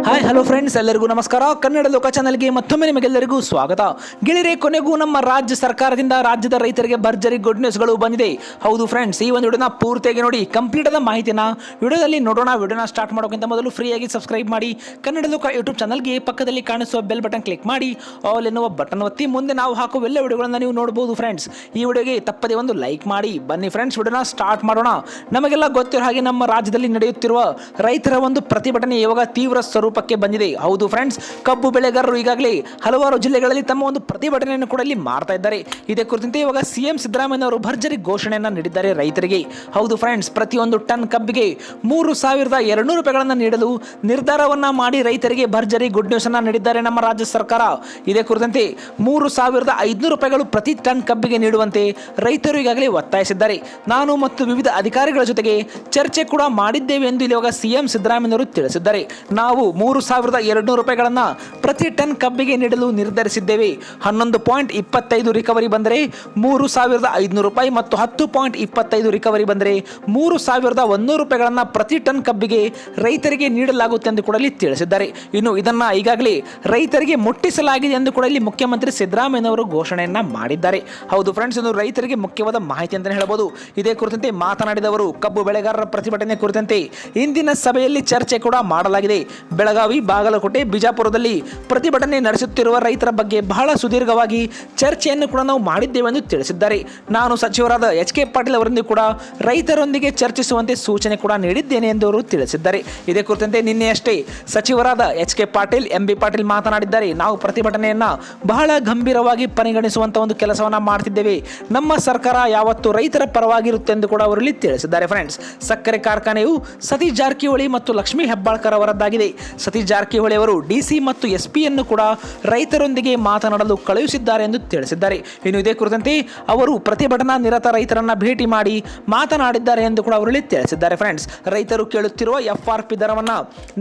Hi hello friends, ಎಲ್ಲರಿಗೂ ನಮಸ್ಕಾರ. ಕನ್ನಡ ಲೋಕ ಚಾನಲ್ಗೆ ಮತ್ತೊಮ್ಮೆ ನಿಮಗೆಲ್ಲರಿಗೂ ಸ್ವಾಗತ. ಗೆಳೆಯರೇ, ಕೊನೆಗೂ ನಮ್ಮ ರಾಜ್ಯ ಸರ್ಕಾರದಿಂದ ರಾಜ್ಯದ ರೈತರಿಗೆ ಭರ್ಜರಿ ಗುಡ್ ನ್ಯೂಸ್ಗಳು ಬಂದಿದೆ. ಹೌದು ಫ್ರೆಂಡ್ಸ್, ಈ ಒಂದು ವಿಡಿಯೋನ ಪೂರ್ತಿಯಾಗಿ ನೋಡಿ. ಕಂಪ್ಲೀಟ್ ಆದ ಮಾಹಿತಿನ ವಿಡಿಯೋದಲ್ಲಿ ನೋಡೋಣ. ವಿಡಿಯೋನ ಸ್ಟಾರ್ಟ್ ಮಾಡೋಕ್ಕಿಂತ ಮೊದಲು ಫ್ರೀಯಾಗಿ ಸಬ್ಸ್ಕ್ರೈಬ್ ಮಾಡಿ ಕನ್ನಡ ಲೋಕ ಯೂಟ್ಯೂಬ್ ಚಾನಲ್ಗೆ. ಪಕ್ಕದಲ್ಲಿ ಕಾಣಿಸುವ ಬೆಲ್ ಬಟನ್ ಕ್ಲಿಕ್ ಮಾಡಿ ಆಲ್ ಎನ್ನುವ ಬಟನ್ ಒತ್ತಿ ಮುಂದೆ ನಾವು ಹಾಕುವ ಎಲ್ಲ ವಿಡಿಯೋಗಳನ್ನು ನೀವು ನೋಡಬಹುದು. ಫ್ರೆಂಡ್ಸ್, ಈ ವಿಡಿಯೋಗೆ ತಪ್ಪದೆ ಒಂದು ಲೈಕ್ ಮಾಡಿ. ಬನ್ನಿ ಫ್ರೆಂಡ್ಸ್, ವಿಡಿಯೋನ ಸ್ಟಾರ್ಟ್ ಮಾಡೋಣ. ನಮಗೆಲ್ಲ ಗೊತ್ತಿರೋ ಹಾಗೆ ನಮ್ಮ ರಾಜ್ಯದಲ್ಲಿ ನಡೆಯುತ್ತಿರುವ ರೈತರ ಒಂದು ಪ್ರತಿಭಟನೆ ಇವಾಗ ತೀವ್ರ ಸ್ವರೂಪಕ್ಕೆ ಬಂದಿದೆ. ಹೌದು ಫ್ರೆಂಡ್ಸ್, ಕಬ್ಬು ಬೆಳೆಗಾರರು ಈಗಾಗಲೇ ಹಲವಾರು ಜಿಲ್ಲೆಗಳಲ್ಲಿ ತಮ್ಮ ಒಂದು ಪ್ರತಿಭಟನೆಯನ್ನು ಕೂಡ ಇಲ್ಲಿ ಮಾಡ್ತಾ ಇದ್ದಾರೆ. ಇದೇ ಕುರಿತಂತೆ ಇವಾಗ ಸಿಎಂ ಸಿದ್ದರಾಮಯ್ಯ ಅವರು ಭರ್ಜರಿ ಘೋಷಣೆಯನ್ನು ನೀಡಿದ್ದಾರೆ ರೈತರಿಗೆ. ಹೌದು ಫ್ರೆಂಡ್ಸ್, ಪ್ರತಿಯೊಂದು ಟನ್ ಕಬ್ಬಿಗೆ 3,200 ರೂಪಾಯಿಗಳನ್ನು ನೀಡಲು ನಿರ್ಧಾರವನ್ನ ಮಾಡಿ ರೈತರಿಗೆ ಭರ್ಜರಿ ಗುಡ್ ನ್ಯೂಸ್ ಅನ್ನ ನೀಡಿದ್ದಾರೆ ನಮ್ಮ ರಾಜ್ಯ ಸರ್ಕಾರ. ಇದೇ ಕುರಿತಂತೆ 3,500 ರೂಪಾಯಿಗಳು ಪ್ರತಿ ಟನ್ ಕಬ್ಬಿಗೆ ನೀಡುವಂತೆ ರೈತರು ಈಗಾಗಲೇ ಒತ್ತಾಯಿಸಿದ್ದಾರೆ. ನಾನು ಮತ್ತು ವಿವಿಧ ಅಧಿಕಾರಿಗಳ ಜೊತೆಗೆ ಚರ್ಚೆ ಕೂಡ ಮಾಡಿದ್ದೇವೆ ಎಂದು ಇವಾಗ ಸಿಎಂ ಸಿದ್ದರಾಮಯ್ಯವರು ತಿಳಿಸಿದ್ದಾರೆ. ನಾವು 3,200 ರೂಪಾಯಿಗಳನ್ನು ಪ್ರತಿ ಟನ್ ಕಬ್ಬಿಗೆ ನೀಡಲು ನಿರ್ಧರಿಸಿದ್ದೇವೆ. 11.25 ರಿಕವರಿ ಬಂದರೆ 3,500 ರೂಪಾಯಿ ಮತ್ತು 10.25 ರಿಕವರಿ ಬಂದರೆ 3,100 ರೂಪಾಯಿಗಳನ್ನು ಪ್ರತಿ ಟನ್ ಕಬ್ಬಿಗೆ ರೈತರಿಗೆ ನೀಡಲಾಗುತ್ತೆ ಎಂದು ಕೂಡ ಇಲ್ಲಿ ತಿಳಿಸಿದ್ದಾರೆ. ಇನ್ನು ಇದನ್ನ ಈಗಾಗಲೇ ರೈತರಿಗೆ ಮುಟ್ಟಿಸಲಾಗಿದೆ ಎಂದು ಕೂಡ ಇಲ್ಲಿ ಮುಖ್ಯಮಂತ್ರಿ ಸಿದ್ದರಾಮಯ್ಯ ಅವರು ಘೋಷಣೆಯನ್ನ ಮಾಡಿದ್ದಾರೆ. ಹೌದು ಫ್ರೆಂಡ್ಸ್, ಇದು ರೈತರಿಗೆ ಮುಖ್ಯವಾದ ಮಾಹಿತಿ ಅಂತ ಹೇಳಬಹುದು. ಇದೇ ಕುರಿತಂತೆ ಮಾತನಾಡಿದವರು ಕಬ್ಬು ಬೆಳೆಗಾರರ ಪ್ರತಿಭಟನೆ ಕುರಿತಂತೆ ಇಂದಿನ ಸಭೆಯಲ್ಲಿ ಚರ್ಚೆ ಕೂಡ ಮಾಡಲಾಗಿದೆ. ಬೆಳಗಾವಿ, ಬಾಗಲಕೋಟೆ, ಬಿಜಾಪುರದಲ್ಲಿ ಪ್ರತಿಭಟನೆ ನಡೆಸುತ್ತಿರುವ ರೈತರ ಬಗ್ಗೆ ಬಹಳ ಸುದೀರ್ಘವಾಗಿ ಚರ್ಚೆಯನ್ನು ಕೂಡ ನಾವು ಮಾಡಿದ್ದೇವೆ ಎಂದು ತಿಳಿಸಿದ್ದಾರೆ. ನಾನು ಸಚಿವರಾದ ಎಚ್ ಕೆ ಪಾಟೀಲ್ ಅವರೊಂದಿಗೆ ಕೂಡ ರೈತರೊಂದಿಗೆ ಚರ್ಚಿಸುವಂತೆ ಸೂಚನೆ ಕೂಡ ನೀಡಿದ್ದೇನೆ ಎಂದು ಅವರು ತಿಳಿಸಿದ್ದಾರೆ. ಇದೇ ಕುರಿತಂತೆ ನಿನ್ನೆಯಷ್ಟೇ ಸಚಿವರಾದ H K Patil, M B Patil ಮಾತನಾಡಿದ್ದಾರೆ. ನಾವು ಪ್ರತಿಭಟನೆಯನ್ನ ಬಹಳ ಗಂಭೀರವಾಗಿ ಪರಿಗಣಿಸುವಂತ ಒಂದು ಕೆಲಸವನ್ನ ಮಾಡ್ತಿದ್ದೇವೆ. ನಮ್ಮ ಸರ್ಕಾರ ಯಾವತ್ತು ರೈತರ ಪರವಾಗಿರುತ್ತೆ ಎಂದು ಕೂಡ ಅವರಲ್ಲಿ ತಿಳಿಸಿದ್ದಾರೆ. ಫ್ರೆಂಡ್ಸ್, ಸಕ್ಕರೆ ಕಾರ್ಖಾನೆಯು ಸತೀಶ್ ಜಾರಕಿಹೊಳಿ ಮತ್ತು ಲಕ್ಷ್ಮೀ ಹೆಬ್ಬಾಳ್ಕರ್ ಅವರದ್ದಾಗಿದೆ. ಸತೀಶ್ ಜಾರಕಿಹೊಳಿ ಅವರು ಡಿಸಿ ಮತ್ತು ಎಸ್ಪಿ ಯನ್ನು ಕೂಡ ರೈತರೊಂದಿಗೆ ಮಾತನಾಡಲು ಕಳುಹಿಸಿದ್ದಾರೆ ಎಂದು ತಿಳಿಸಿದ್ದಾರೆ. ಇನ್ನು ಇದೇ ಕುರಿತಂತೆ ಅವರು ಪ್ರತಿಭಟನಾ ನಿರತ ರೈತರನ್ನ ಭೇಟಿ ಮಾಡಿ ಮಾತನಾಡಿದ್ದಾರೆ ಎಂದು ಕೂಡ ಅವರಲ್ಲಿ ತಿಳಿಸಿದ್ದಾರೆ. ಫ್ರೆಂಡ್ಸ್, ರೈತರು ಕೇಳುತ್ತಿರುವ FRP ದರವನ್ನ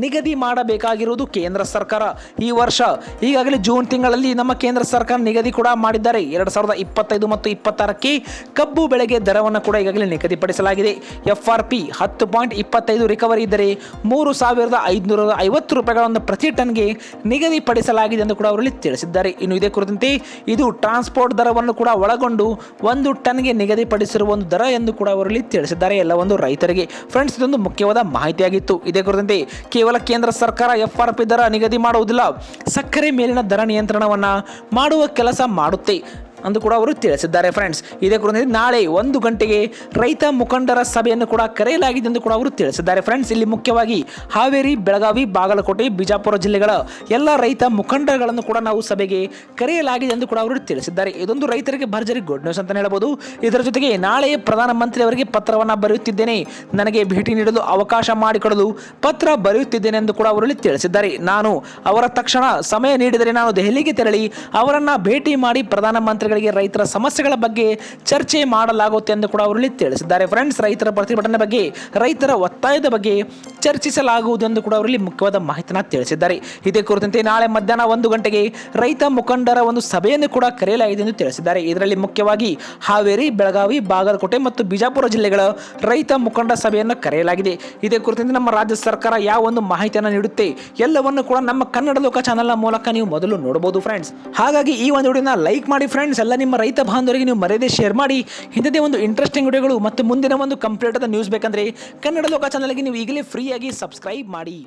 ನಿಗದಿ ಮಾಡಬೇಕಾಗಿರುವುದು ಕೇಂದ್ರ ಸರ್ಕಾರ. ಈ ವರ್ಷ ಈಗಾಗಲೇ ಜೂನ್ ತಿಂಗಳಲ್ಲಿ ನಮ್ಮ ಕೇಂದ್ರ ಸರ್ಕಾರ ನಿಗದಿ ಕೂಡ ಮಾಡಿದ್ದಾರೆ. 2025 ಮತ್ತು 26ಕ್ಕೆ ಕಬ್ಬು ಬೆಳೆಗೆ ದರವನ್ನು ಕೂಡ ಈಗಾಗಲೇ ನಿಗದಿಪಡಿಸಲಾಗಿದೆ. FRP 10.25 ರಿಕವರಿ ಇದ್ದರೆ 3,550 ರೂಪಾಯಿಗಳನ್ನು ಪ್ರತಿ ಟನ್ಗೆ ನಿಗದಿಪಡಿಸಲಾಗಿದೆ ಎಂದು ಕೂಡ ಅವರಲ್ಲಿ ತಿಳಿಸಿದ್ದಾರೆ. ಇನ್ನು ಇದೇ ಕುರಿತಂತೆ ಇದು ಟ್ರಾನ್ಸ್ಪೋರ್ಟ್ ದರವನ್ನು ಕೂಡ ಒಳಗೊಂಡು ಒಂದು ಟನ್ಗೆ ನಿಗದಿಪಡಿಸಿರುವ ಒಂದು ದರ ಎಂದು ಕೂಡ ಅವರಲ್ಲಿ ತಿಳಿಸಿದ್ದಾರೆ ಎಲ್ಲ ಒಂದು ರೈತರಿಗೆ. ಫ್ರೆಂಡ್ಸ್, ಇದೊಂದು ಮುಖ್ಯವಾದ ಮಾಹಿತಿಯಾಗಿತ್ತು. ಇದೇ ಕುರಿತಂತೆ ಕೇವಲ ಕೇಂದ್ರ ಸರ್ಕಾರ FRP ದರ ನಿಗದಿ ಮಾಡುವುದಿಲ್ಲ, ಸಕ್ಕರೆ ಮೇಲಿನ ದರ ನಿಯಂತ್ರಣವನ್ನ ಮಾಡುವ ಕೆಲಸ ಮಾಡುತ್ತೆ ಎಂದು ಕೂಡ ಅವರು ತಿಳಿಸಿದ್ದಾರೆ. ಫ್ರೆಂಡ್ಸ್, ಇದೇ ಕುರಿತಂತೆ ನಾಳೆ 1 ಗಂಟೆಗೆ ರೈತ ಮುಖಂಡರ ಸಭೆಯನ್ನು ಕೂಡ ಕರೆಯಲಾಗಿದೆ ಎಂದು ಕೂಡ ಅವರು ತಿಳಿಸಿದ್ದಾರೆ. ಫ್ರೆಂಡ್ಸ್, ಇಲ್ಲಿ ಮುಖ್ಯವಾಗಿ ಹಾವೇರಿ, ಬೆಳಗಾವಿ, ಬಾಗಲಕೋಟೆ, ಬಿಜಾಪುರ ಜಿಲ್ಲೆಗಳ ಎಲ್ಲ ರೈತ ಮುಖಂಡರುಗಳನ್ನು ಕೂಡ ನಾವು ಸಭೆಗೆ ಕರೆಯಲಾಗಿದೆ ಎಂದು ಕೂಡ ಅವರು ತಿಳಿಸಿದ್ದಾರೆ. ಇದೊಂದು ರೈತರಿಗೆ ಭರ್ಜರಿ ಗುಡ್ ನ್ಯೂಸ್ ಅಂತ ಹೇಳಬಹುದು. ಇದರ ಜೊತೆಗೆ ನಾಳೆ ಪ್ರಧಾನಮಂತ್ರಿ ಅವರಿಗೆ ಪತ್ರವನ್ನು ಬರೆಯುತ್ತಿದ್ದೇನೆ, ನನಗೆ ಭೇಟಿ ನೀಡಲು ಅವಕಾಶ ಮಾಡಿಕೊಡಲು ಪತ್ರ ಬರೆಯುತ್ತಿದ್ದೇನೆ ಎಂದು ಕೂಡ ಅವರಲ್ಲಿ ತಿಳಿಸಿದ್ದಾರೆ. ನಾನು ಅವರ ತಕ್ಷಣ ಸಮಯ ನೀಡಿದರೆ ನಾನು ದೆಹಲಿಗೆ ತೆರಳಿ ಅವರನ್ನ ಭೇಟಿ ಮಾಡಿ ಪ್ರಧಾನಮಂತ್ರಿ ರೈತರ ಸಮಸ್ಯೆಗಳ ಬಗ್ಗೆ ಚರ್ಚೆ ಮಾಡಲಾಗುತ್ತೆ ಎಂದು ಕೂಡ ಅವರಲ್ಲಿ ತಿಳಿಸಿದ್ದಾರೆ. ಫ್ರೆಂಡ್ಸ್, ರೈತರ ಪ್ರತಿಭಟನೆ ಬಗ್ಗೆ, ರೈತರ ಒತ್ತಾಯದ ಬಗ್ಗೆ ಚರ್ಚಿಸಲಾಗುವುದು ಎಂದು ಕೂಡ ಅವರಲ್ಲಿ ಮುಖ್ಯವಾದ ಮಾಹಿತಿನ ತಿಳಿಸಿದ್ದಾರೆ. ಇದೇ ಕುರಿತಂತೆ ನಾಳೆ ಮಧ್ಯಾಹ್ನ 1 ಗಂಟೆಗೆ ರೈತ ಮುಖಂಡರ ಒಂದು ಸಭೆಯನ್ನು ಕೂಡ ಕರೆಯಲಾಗಿದೆ ಎಂದು ತಿಳಿಸಿದ್ದಾರೆ. ಇದರಲ್ಲಿ ಮುಖ್ಯವಾಗಿ ಹಾವೇರಿ, ಬೆಳಗಾವಿ, ಬಾಗಲಕೋಟೆ ಮತ್ತು ಬಿಜಾಪುರ ಜಿಲ್ಲೆಗಳ ರೈತ ಮುಖಂಡ ಸಭೆಯನ್ನು ಕರೆಯಲಾಗಿದೆ. ಇದೇ ಕುರಿತಂತೆ ನಮ್ಮ ರಾಜ್ಯ ಸರ್ಕಾರ ಯಾವ ಒಂದು ಮಾಹಿತಿಯನ್ನು ನೀಡುತ್ತೆ ಎಲ್ಲವನ್ನು ಕೂಡ ನಮ್ಮ ಕನ್ನಡ ಲೋಕ ಚಾನೆಲ್ನ ಮೂಲಕ ನೀವು ಮೊದಲು ನೋಡಬಹುದು. ಫ್ರೆಂಡ್ಸ್, ಹಾಗಾಗಿ ಈ ಒಂದು ವಿಡಿಯೋನ ಲೈಕ್ ಮಾಡಿ. ಫ್ರೆಂಡ್ಸ್, ಎಲ್ಲ ನಿಮ್ಮ ರೈತ ಬಾಂಧವರಿಗೆ ನೀವು ಮರೆಯದೆ ಶೇರ್ ಮಾಡಿ. ಇಂಥದೇ ಒಂದು ಇಂಟ್ರೆಸ್ಟಿಂಗ್ ವಿಡಿಯೋಗಳು ಮತ್ತು ಮುಂದಿನ ಒಂದು ಕಂಪ್ಲೀಟ್ ಆದ ನ್ಯೂಸ್ ಬೇಕಂದ್ರೆ ಕನ್ನಡ ಲೋಕ ಚಾನಲ್ಗೆ ನೀವು ಈಗಲೇ ಫ್ರೀಯಾಗಿ ಸಬ್ಸ್ಕ್ರೈಬ್ ಮಾಡಿ.